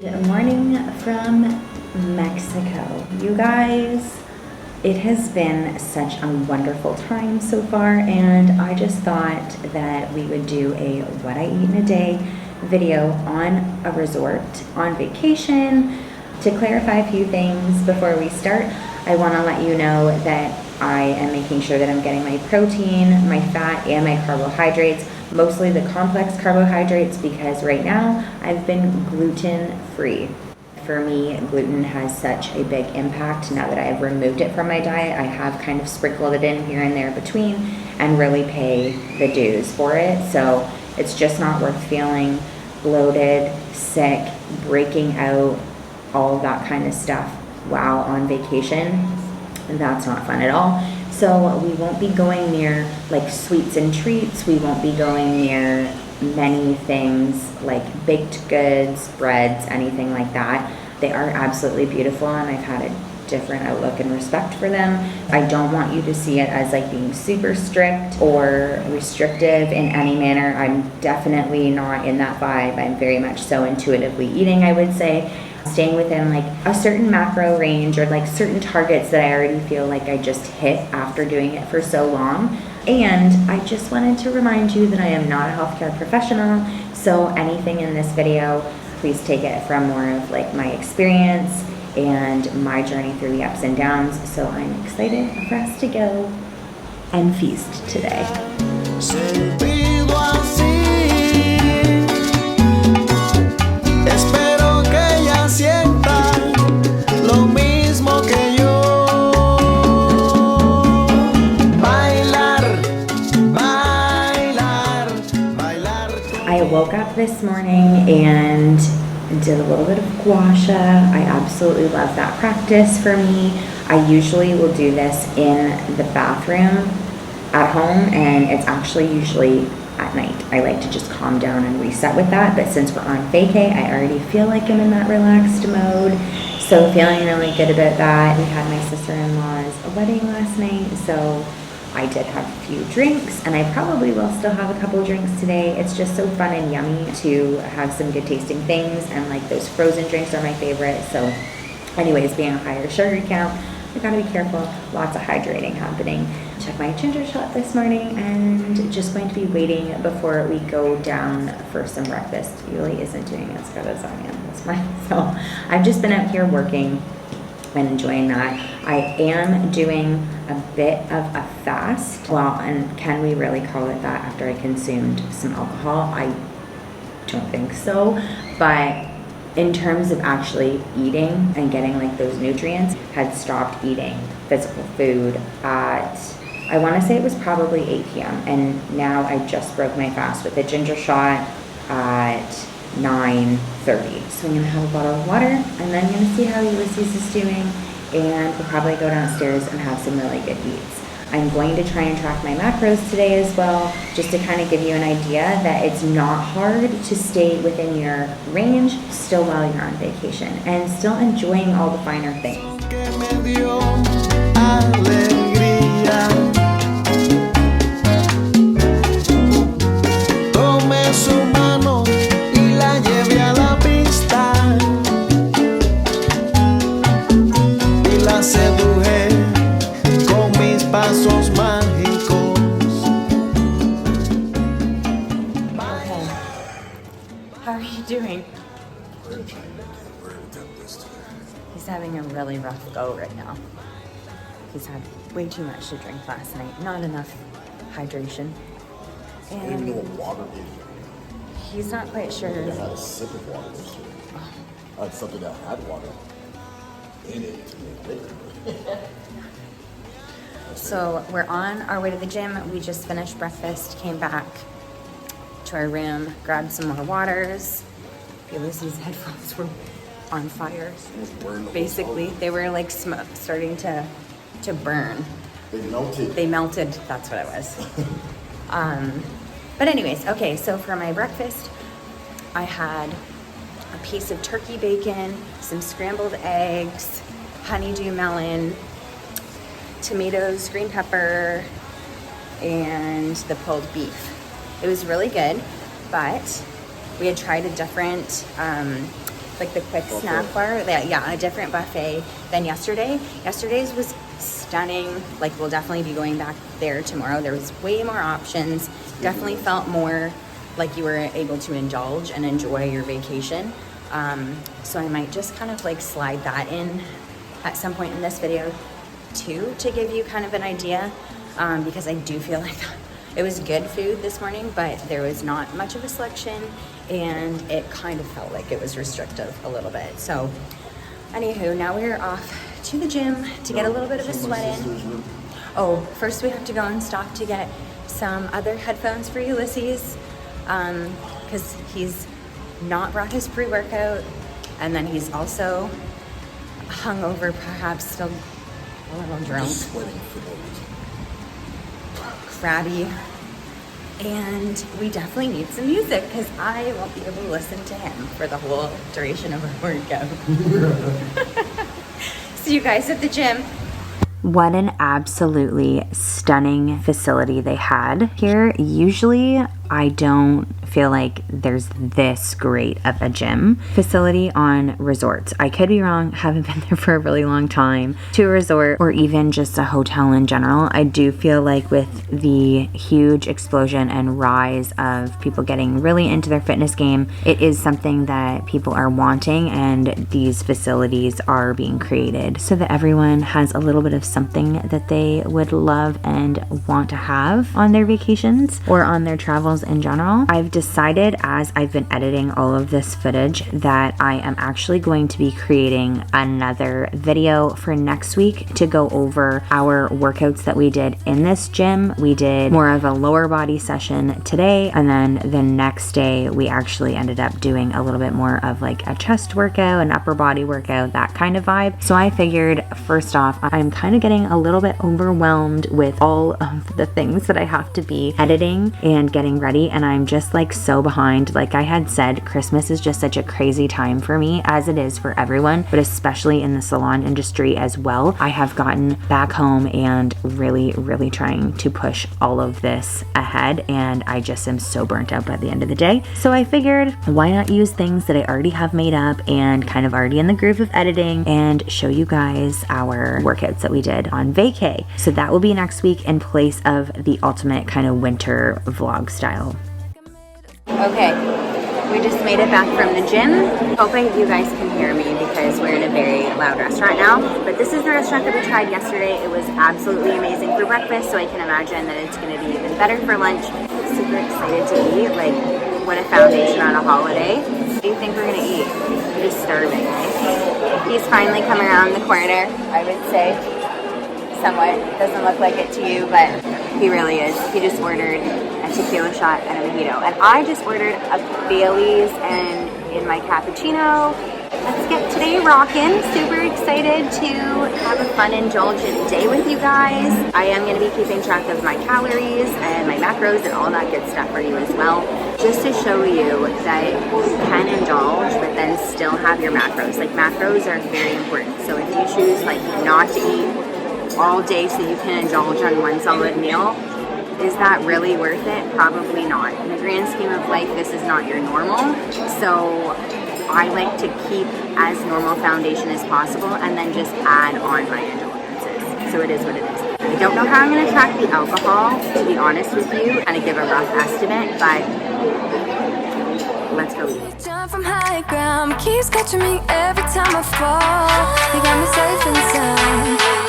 Good morning from Mexico. You guys, it has been such a wonderful time so far, and I just thought that we would do a what I eat in a day video on a resort, on vacation. To clarify a few things before we start, I want to let you know that I am making sure that I'm getting my protein, my fat, and my carbohydrates, mostly the complex carbohydrates, because right now I've been gluten free. For me, gluten has such a big impact. Now that I've removed it from my diet, I have kind of sprinkled it in here and there between and really pay the dues for it. So it's just not worth feeling bloated, sick, breaking out, all of that kind of stuff while on vacation. That's not fun at all. So we won't be going near like sweets and treats. We won't be going near many things like baked goods, breads, anything like that. They are absolutely beautiful, and I've had a different outlook and respect for them. I don't want you to see it as like being super strict or restrictive in any manner. I'm definitely not in that vibe. I'm very much so intuitively eating, I would say. Staying within like a certain macro range or like certain targets that I already feel like I just hit after doing it for so long. And I just wanted to remind you that I am not a healthcare professional, so anything in this video, please take it from more of like my experience and my journey through the ups and downs. So I'm excited for us to go and feast today. I woke up this morning and did a little bit of gua sha. I absolutely love that practice for me. I usually will do this in the bathroom at home, and it's actually usually at night. I like to just calm down and reset with that, but since we're on vacay, I already feel like I'm in that relaxed mode. So feeling really good about that. We had my sister-in-law's wedding last night, so I did have a few drinks, and I probably will still have a couple drinks today. It's just so fun and yummy to have some good tasting things, and like those frozen drinks are my favorite. So anyways, being a higher sugar count, I gotta be careful. Lots of hydrating happening. Took my ginger shot this morning, and just going to be waiting before we go down for some breakfast. Yuli isn't doing as good as I am this morning, so I've just been out here working and enjoying that. I am doing a bit of a fast. Well, and can we really call it that after I consumed some alcohol? I don't think so. But in terms of actually eating and getting like those nutrients, had stopped eating physical food at, I want to say it was probably 8 p.m. And now I just broke my fast with a ginger shot at 9:30. So I'm gonna have a bottle of water, and then I'm gonna see how Ulysses is doing, and we'll probably go downstairs and have some really good eats. I'm going to try and track my macros today as well, just to kind of give you an idea that it's not hard to stay within your range still while you're on vacation and still enjoying all the finer things. How are you doing? He's having a really rough go right now. He's had way too much to drink last night, not enough hydration. And I didn't even know what water is. He's not quite sure. I had a sip of water yesterday. I had something that had water in it to make later. So we're on our way to the gym. We just finished breakfast, came back to our room, grabbed some more waters. Ulysses' headphones were on fire. Basically, they were like starting to burn. They melted. They melted, that's what it was. But anyways, okay, so for my breakfast, I had a piece of turkey bacon, some scrambled eggs, honeydew melon, tomatoes, green pepper, and the pulled beef. It was really good, but we had tried a different like the quick snack bar. Yeah, a different buffet than yesterday. Yesterday's was stunning. Like, we'll definitely be going back there tomorrow. There was way more options. Definitely felt more like you were able to indulge and enjoy your vacation. So I might just kind of like slide that in at some point in this video too, to give you kind of an idea, because I do feel like it was good food this morning, but there was not much of a selection, and it kind of felt like it was restrictive a little bit. So anywho, now we're off to the gym to get a little bit of a sweat in. Oh, first we have to go and stop to get some other headphones for Ulysses, because he's not brought his pre-workout, and then he's also hungover, perhaps still a little drunk, crabby, and we definitely need some music because I won't be able to listen to him for the whole duration of our workout. See you guys at the gym. What an absolutely stunning facility they had here. Usually I don't feel like there's this great of a gym facility on resorts. I could be wrong, haven't been there for a really long time. To a resort or even just a hotel in general, I do feel like with the huge explosion and rise of people getting really into their fitness game, it is something that people are wanting, and these facilities are being created so that everyone has a little bit of something that they would love and want to have on their vacations or on their travels in general. I've decided, as I've been editing all of this footage, that I am actually going to be creating another video for next week to go over our workouts that we did in this gym. We did more of a lower body session today, and then the next day we actually ended up doing a little bit more of like a chest workout, an upper body workout, that kind of vibe. So I figured, first off, I'm kind of getting a little bit overwhelmed with all of the things that I have to be editing and getting ready, and I'm just like so behind. Like I had said, Christmas is just such a crazy time for me, as it is for everyone, but especially in the salon industry as well. I have gotten back home and really trying to push all of this ahead, and I just am so burnt out by the end of the day. So I figured, why not use things that I already have made up and kind of already in the groove of editing, and show you guys our workouts that we did on vacay. So that will be next week in place of the ultimate kind of winter vlog style. Okay, we just made it back from the gym. Hoping you guys can hear me because we're in a very loud restaurant now. But this is the restaurant that we tried yesterday. It was absolutely amazing for breakfast, so I can imagine that it's going to be even better for lunch. Super excited to eat. Like, what a foundation on a holiday. What do you think we're going to eat? We're just starving, right? He's finally come around the corner, I would say. Somewhat. Doesn't look like it to you, but he really is. He just ordered a tequila shot and a mojito, and I just ordered a Bailey's and in my cappuccino. Let's get today rocking. Super excited to have a fun indulgent day with you guys. I am going to be keeping track of my calories and my macros and all that good stuff for you as well, just to show you that you can indulge but then still have your macros. Like, macros are very important. So if you choose like not to eat all day so you can indulge on one solid meal, is that really worth it? Probably not. In the grand scheme of life, this is not your normal. So I like to keep as normal foundation as possible and then just add on my indulgences. So it is what it is. I don't know how I'm going to track the alcohol, to be honest with you, kind of give a rough estimate, but let's go eat. Jump from high ground, keeps catching me every time I fall. You got me safe and sound.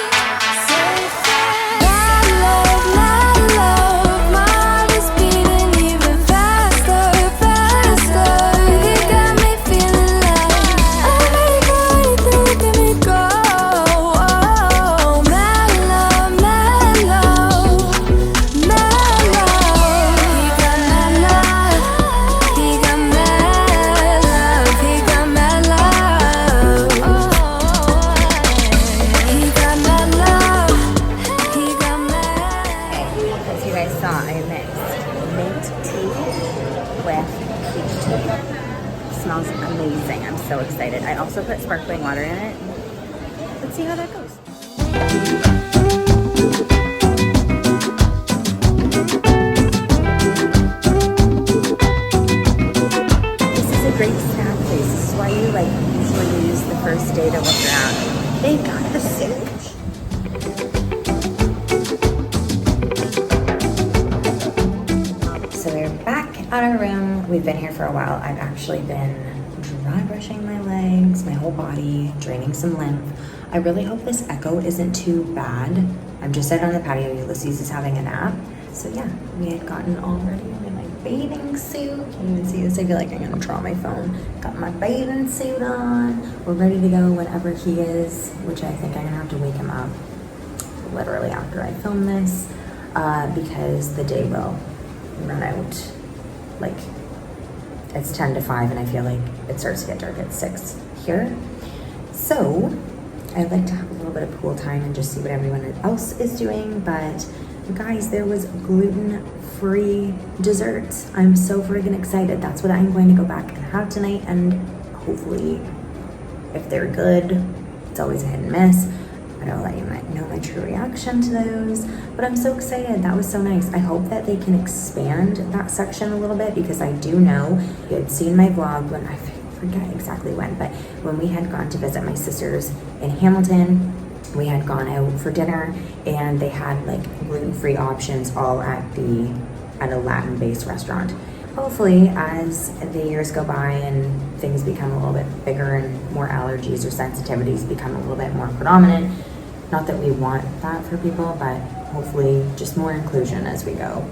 Smells amazing. I'm so excited. I also put sparkling water in it. Let's see how that goes. This is a great snack place. This is why you like usually use the first day to look around. They got the suit. So we're back at our room. We've been here for a while. I've actually been dry brushing my legs, my whole body, draining some lymph. I really hope this echo isn't too bad. I'm just out on the patio. Ulysses is having a nap. So yeah, we had gotten all ready. I'm in my bathing suit. Can't even see this. I feel like I'm gonna draw my phone. Got my bathing suit on. We're ready to go whenever he is, which I think I'm gonna have to wake him up literally after I film this, because the day will run out. Like, it's 10 to 5 and I feel like it starts to get dark at 6 here. So I'd like to have a little bit of pool time and just see what everyone else is doing. But guys, there was gluten-free desserts. I'm so friggin' excited. That's what I'm going to go back and have tonight, and hopefully if they're good, it's always a hit and miss, but I'll let you know my true reaction to those. But I'm so excited. That was so nice. I hope that they can expand that section a little bit, because I do know you had seen my vlog when I forget exactly when, but when we had gone to visit my sisters in Hamilton, we had gone out for dinner and they had like gluten-free options all at a Latin-based restaurant. Hopefully, as the years go by and things become a little bit bigger and more allergies or sensitivities become a little bit more predominant, not that we want that for people, but hopefully just more inclusion as we go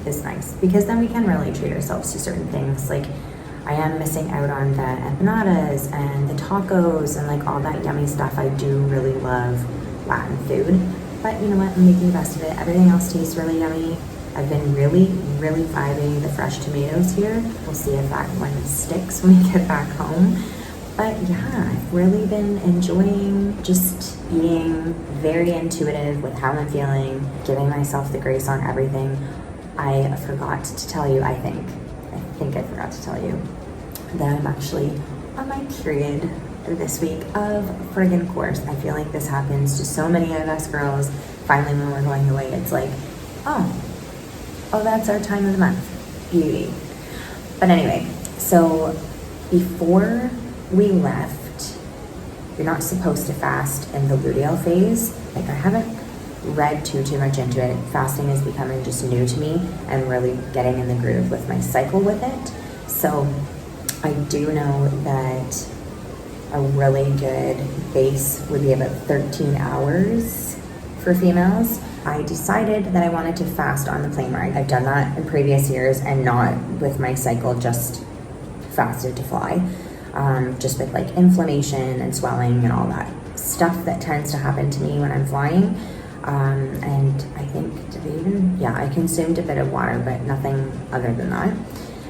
is nice, because then we can really treat ourselves to certain things. Like, I am missing out on the empanadas and the tacos and like all that yummy stuff. I do really love Latin food, but you know what? I'm making the best of it. Everything else tastes really yummy. I've been really vibing the fresh tomatoes here. We'll see if that one sticks when we get back home. But yeah, I've really been enjoying just being very intuitive with how I'm feeling, giving myself the grace on everything. I forgot to tell you, I think I forgot to tell you that I'm actually on my period this week of friggin' course. I feel like this happens to so many of us girls. Finally, when we're going away, it's like, oh, that's our time of the month, beauty. But anyway, so before we left, you're not supposed to fast in the luteal phase. Like, I haven't read too much into it. Fasting is becoming just new to me and really getting in the groove with my cycle with it. So I do know that a really good base would be about 13 hours for females. I decided that I wanted to fast on the plane ride. I've done that in previous years and not with my cycle, just fasted to fly. Just with like inflammation and swelling and all that stuff that tends to happen to me when I'm flying. And I think I consumed a bit of water, but nothing other than that.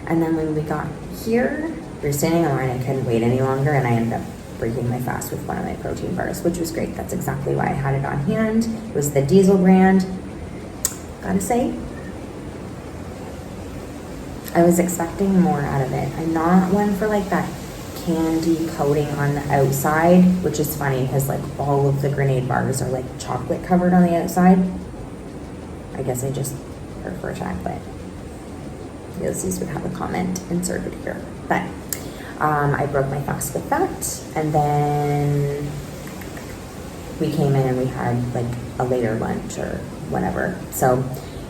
And then when we got here, we were standing in line, I couldn't wait any longer, and I ended up breaking my fast with one of my protein bars, which was great. That's exactly why I had it on hand. It was the Diesel brand. Gotta say, I was expecting more out of it. I'm not one for like that candy coating on the outside, which is funny because like all of the grenade bars are like chocolate covered on the outside. I guess I just prefer chocolate. Ulysses would have a comment inserted here. But I broke my fast with that, and then we came in and we had like a later lunch or whatever. So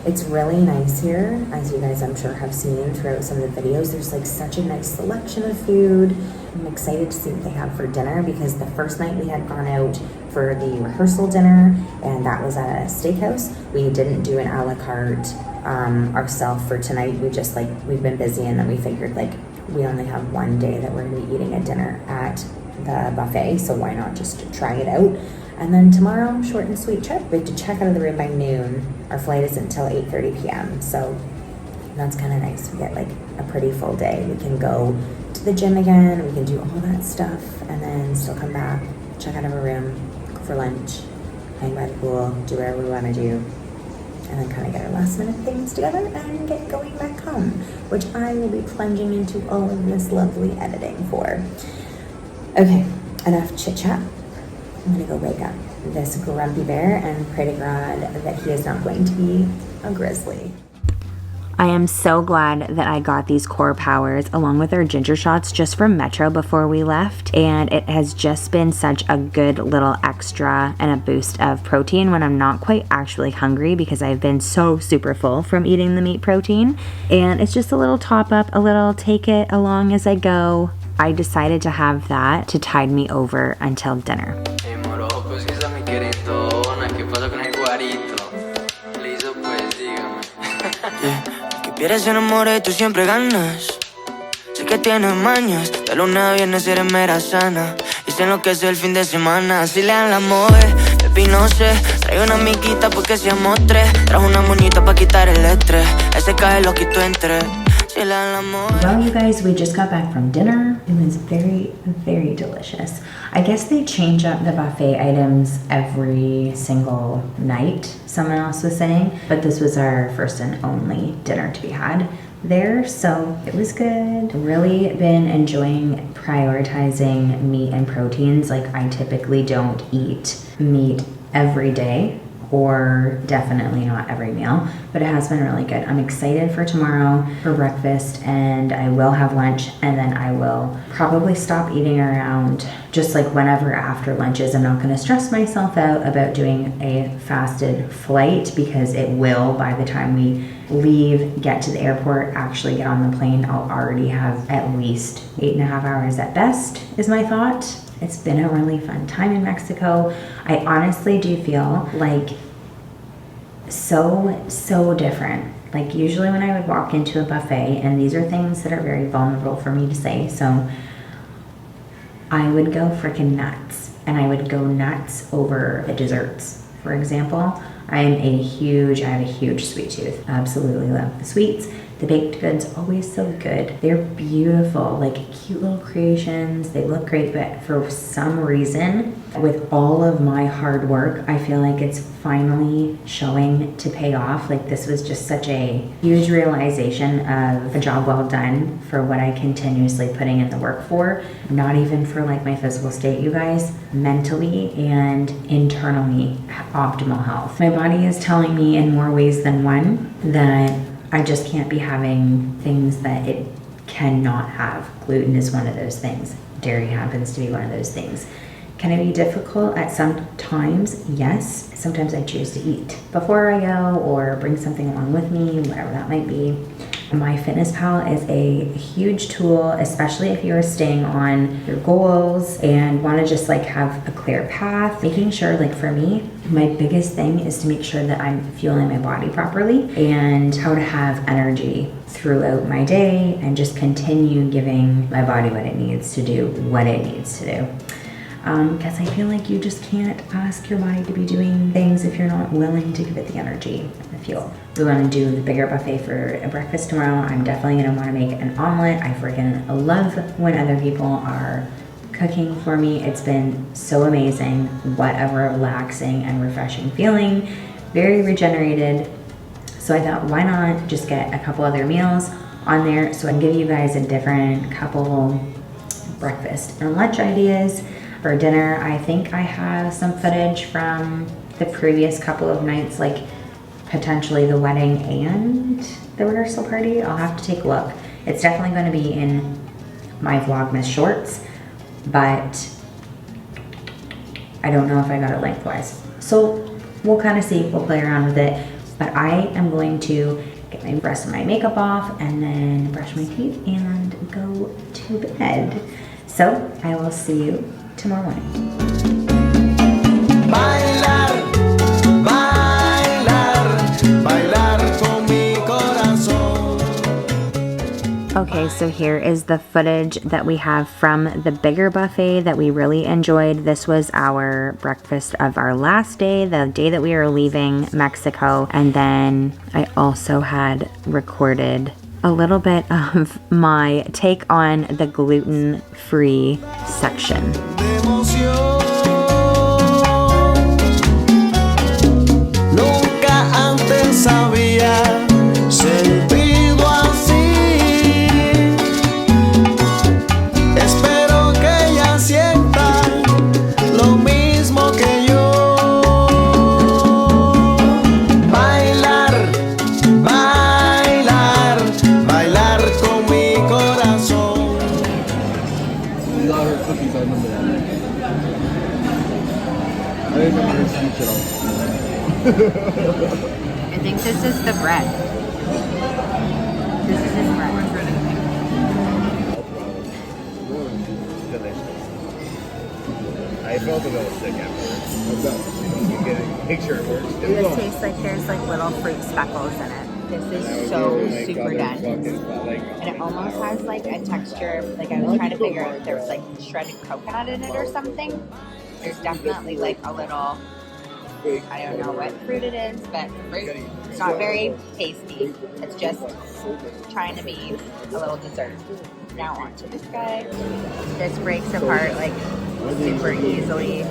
it's really nice here, as you guys I'm sure have seen throughout some of the videos. There's like such a nice selection of food. I'm excited to see what they have for dinner, because the first night we had gone out for the rehearsal dinner, and that was at a steakhouse. We didn't do an a la carte ourselves for tonight. We've been busy, and then we figured like we only have one day that we're gonna be eating a dinner at the buffet, so why not just try it out. And then tomorrow, short and sweet trip. We have to check out of the room by noon. Our flight isn't until 8:30 p.m. So that's kind of nice. We get like a pretty full day. We can go to the gym again. We can do all that stuff and then still come back, check out of our room, go for lunch, hang by the pool, do whatever we want to do, and then kind of get our last minute things together and get going back home, which I will be plunging into all of this lovely editing for. Okay, enough chit chat. I'm gonna go wake up this grumpy bear and pray to God that he is not going to be a grizzly. I am so glad that I got these core powers along with our ginger shots just from Metro before we left, and it has just been such a good little extra and a boost of protein when I'm not quite actually hungry because I've been so super full from eating the meat protein. And it's just a little top up, a little take it along as I go. I decided to have that to tide me over until dinner. Quieres se enamore y tú siempre ganas. Sé que tienes mañas, de lunes a viernes eres mera sana. Y sé lo que es el fin de semana. Si le dan la moe, baby no sé. Traigo una amiguita porque seamos tres. Trajo una moñita pa' quitar el estrés. Ese cae lo quito entre. Well, you guys, we just got back from dinner. It was very, very delicious. I guess they change up the buffet items every single night, someone else was saying, but this was our first and only dinner to be had there, so it was good. Really been enjoying prioritizing meat and proteins. Like, I typically don't eat meat every day, or definitely not every meal, but it has been really good. I'm excited for tomorrow for breakfast, and I will have lunch, and then I will probably stop eating around just like whenever after lunches. I'm not going to stress myself out about doing a fasted flight because it will, by the time we leave, get to the airport, actually get on the plane, I'll already have at least 8.5 hours at best, is my thought. It's been a really fun time in Mexico. I honestly do feel like so different. Like, usually when I would walk into a buffet, and these are things that are very vulnerable for me to say, so I would go freaking nuts, and I would go nuts over the desserts. For example, I have a huge sweet tooth. Absolutely love the sweets. The baked goods, always so good. They're beautiful, like cute little creations. They look great, but for some reason, with all of my hard work, I feel like it's finally showing to pay off. Like, this was just such a huge realization of a job well done for what I continuously putting in the work for. Not even for like my physical state, you guys, mentally and internally, optimal health. My body is telling me in more ways than one that I just can't be having things that it cannot have. Gluten is one of those things. Dairy happens to be one of those things. Can it be difficult at some times? Yes. Sometimes I choose to eat before I go or bring something along with me, whatever that might be. MyFitnessPal is a huge tool, especially if you're staying on your goals and want to just like have a clear path. Making sure, like for me, my biggest thing is to make sure that I'm fueling my body properly and how to have energy throughout my day and just continue giving my body what it needs to do, what it needs to do. Because I feel like you just can't ask your body to be doing things if you're not willing to give it the energy, the fuel. We want to do the bigger buffet for a breakfast tomorrow. I'm definitely going to want to make an omelet. I freaking love when other people are cooking for me. It's been so amazing. What a relaxing and refreshing feeling. Very regenerated. So I thought, why not just get a couple other meals on there so I can give you guys a different couple breakfast and lunch ideas. For dinner, I think I have some footage from the previous couple of nights, like potentially the wedding and the rehearsal party. I'll have to take a look. It's definitely going to be in my Vlogmas shorts, but I don't know if I got it lengthwise. So we'll kind of see, we'll play around with it. But I am going to get the rest of my makeup off and then brush my teeth and go to bed. So I will see you tomorrow morning. Bailar, bailar, bailar con mi corazón. Okay, so here is the footage that we have from the bigger buffet that we really enjoyed. This was our breakfast of our last day, the day that we were leaving Mexico. And then I also had recorded a little bit of my take on the gluten-free section. Nunca antes había sentido así. Espero que ella sienta lo mismo que yo. Bailar, bailar. cookies, I remember that. I didn't remember his speech at all. I think this is the bread. This is his bread. Delicious. I felt a little sick afterwards. You get a picture it works. This tastes like there's like little fruit speckles in it. This is so super dense. And it almost has like a texture, like I was trying to figure out if there was like shredded coconut in it or something. There's definitely like a little, I don't know what fruit it is, but it's not very tasty. It's just trying to be a little dessert. Now on to this guy. This breaks apart like super easily.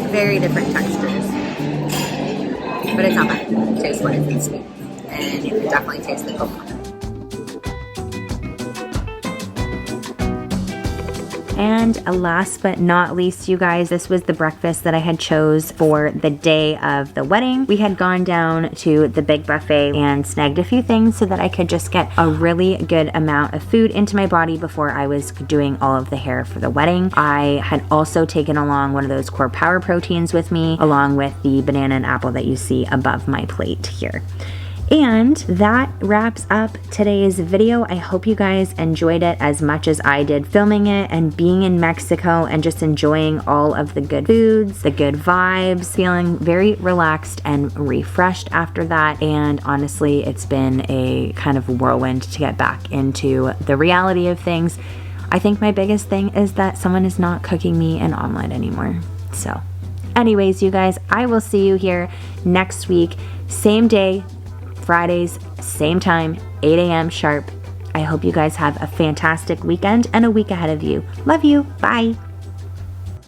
Very different textures, but it's not bad. It tastes like it's sweet, and you can definitely taste the coconut. And last but not least, you guys, this was the breakfast that I had chose for the day of the wedding. We had gone down to the big buffet and snagged a few things so that I could just get a really good amount of food into my body before I was doing all of the hair for the wedding. I had also taken along one of those core power proteins with me, along with the banana and apple that you see above my plate here. And that wraps up today's video. I hope you guys enjoyed it as much as I did filming it and being in Mexico and just enjoying all of the good foods, the good vibes, feeling very relaxed and refreshed after that. And honestly, it's been a kind of whirlwind to get back into the reality of things. I think my biggest thing is that someone is not cooking me an omelet anymore. So anyways, you guys, I will see you here next week, same day, Fridays, same time, 8 a.m. sharp. I hope you guys have a fantastic weekend and a week ahead of you. Love you. Bye.